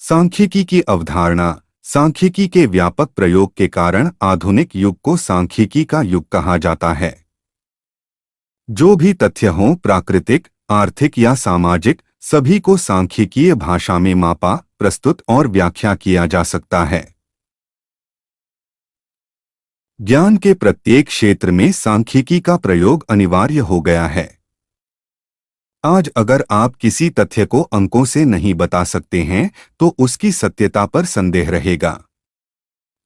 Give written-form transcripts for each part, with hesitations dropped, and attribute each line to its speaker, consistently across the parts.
Speaker 1: सांख्यिकी की अवधारणा। सांख्यिकी के व्यापक प्रयोग के कारण आधुनिक युग को सांख्यिकी का युग कहा जाता है। जो भी तथ्य हों, प्राकृतिक, आर्थिक या सामाजिक, सभी को सांख्यिकीय भाषा में मापा, प्रस्तुत और व्याख्या किया जा सकता है। ज्ञान के प्रत्येक क्षेत्र में सांख्यिकी का प्रयोग अनिवार्य हो गया है। आज अगर आप किसी तथ्य को अंकों से नहीं बता सकते हैं, तो उसकी सत्यता पर संदेह रहेगा।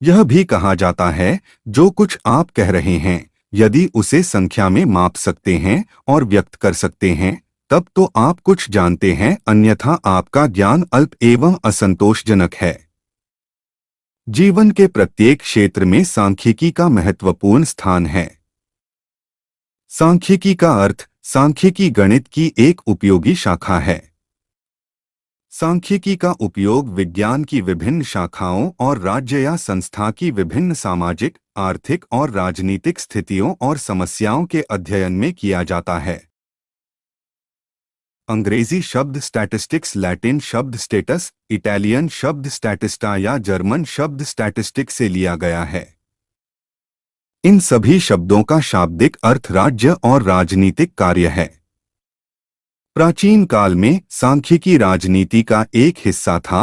Speaker 1: यह भी कहा जाता है, जो कुछ आप कह रहे हैं, यदि उसे संख्या में माप सकते हैं और व्यक्त कर सकते हैं, तब तो आप कुछ जानते हैं, अन्यथा आपका ज्ञान अल्प एवं असंतोषजनक है। जीवन के प्रत्येक क्षेत्र में सांख्यिकी का महत्वपूर्ण स्थान है। सांख्यिकी का अर्थ, सांख्यिकी गणित की एक उपयोगी शाखा है। सांख्यिकी का उपयोग विज्ञान की विभिन्न शाखाओं और राज्य या संस्था की विभिन्न सामाजिक, आर्थिक और राजनीतिक स्थितियों और समस्याओं के अध्ययन में किया जाता है। अंग्रेजी शब्द स्टैटिस्टिक्स, लैटिन शब्द स्टेटस, इटालियन शब्द स्टैटिस्टा या जर्मन शब्द स्टैटिस्टिक से लिया गया है। इन सभी शब्दों का शाब्दिक अर्थ राज्य और राजनीतिक कार्य है। प्राचीन काल में सांख्यिकी राजनीति का एक हिस्सा था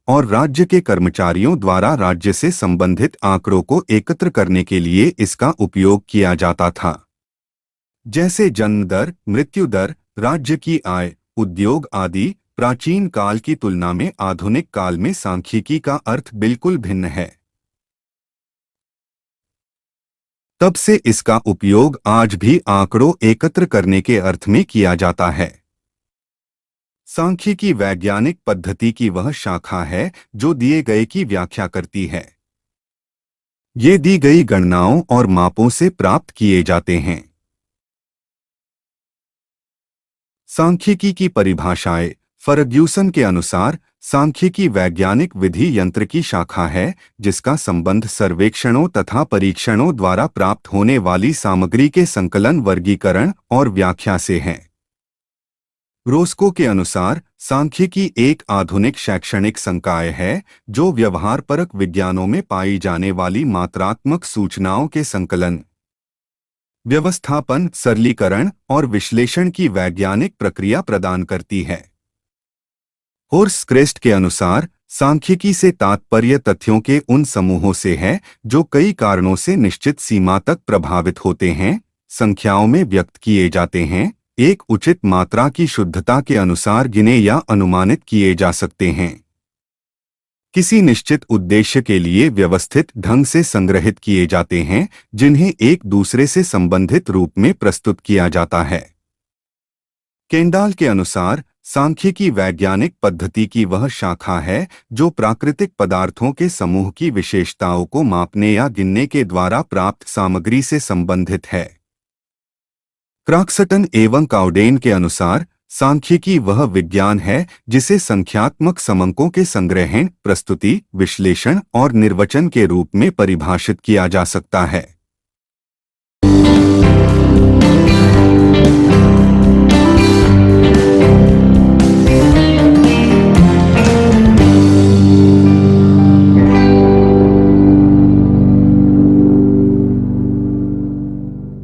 Speaker 1: और राज्य के कर्मचारियों द्वारा राज्य से संबंधित आंकड़ों को एकत्र करने के लिए इसका उपयोग किया जाता था। जैसे जन्म दर, मृत्यु दर, राज्य की आय, उद्योग आदि। प्राचीन काल की तुलना में आधुनिक काल में सांख्यिकी का अर्थ बिल्कुल भिन्न है। तब से इसका उपयोग आज भी आंकड़ों एकत्र करने के अर्थ में किया जाता है। सांख्यिकी वैज्ञानिक पद्धति की वह शाखा है जो दिए गए की व्याख्या करती है। ये दी गई गणनाओं और मापों से प्राप्त किए जाते हैं। सांख्यिकी की परिभाषाएं। फर्ग्यूसन के अनुसार सांख्यिकी वैज्ञानिक विधि यंत्र की शाखा है जिसका संबंध सर्वेक्षणों तथा परीक्षणों द्वारा प्राप्त होने वाली सामग्री के संकलन, वर्गीकरण और व्याख्या से है। रोस्को के अनुसार सांख्यिकी एक आधुनिक शैक्षणिक संकाय है जो व्यवहारपरक विज्ञानों में पाई जाने वाली मात्रात्मक सूचनाओं के संकलन, व्यवस्थापन, सरलीकरण और विश्लेषण की वैज्ञानिक प्रक्रिया प्रदान करती है। होर्सक्रेस्ट के अनुसार सांख्यिकी से तात्पर्य तथ्यों के उन समूहों से है जो कई कारणों से निश्चित सीमा तक प्रभावित होते हैं, संख्याओं में व्यक्त किए जाते हैं, एक उचित मात्रा की शुद्धता के अनुसार गिने या अनुमानित किए जा सकते हैं, किसी निश्चित उद्देश्य के लिए व्यवस्थित ढंग से संग्रहित किए जाते हैं, जिन्हें एक दूसरे से संबंधित रूप में प्रस्तुत किया जाता है। केंडाल के अनुसार सांख्यिकी वैज्ञानिक पद्धति की वह शाखा है जो प्राकृतिक पदार्थों के समूह की विशेषताओं को मापने या गिनने के द्वारा प्राप्त सामग्री से संबंधित है। क्रॉक्सटन एवं काउडेन के अनुसार सांख्यिकी वह विज्ञान है जिसे संख्यात्मक समंकों के संग्रहण, प्रस्तुति, विश्लेषण और निर्वचन के रूप में परिभाषित किया जा सकता है।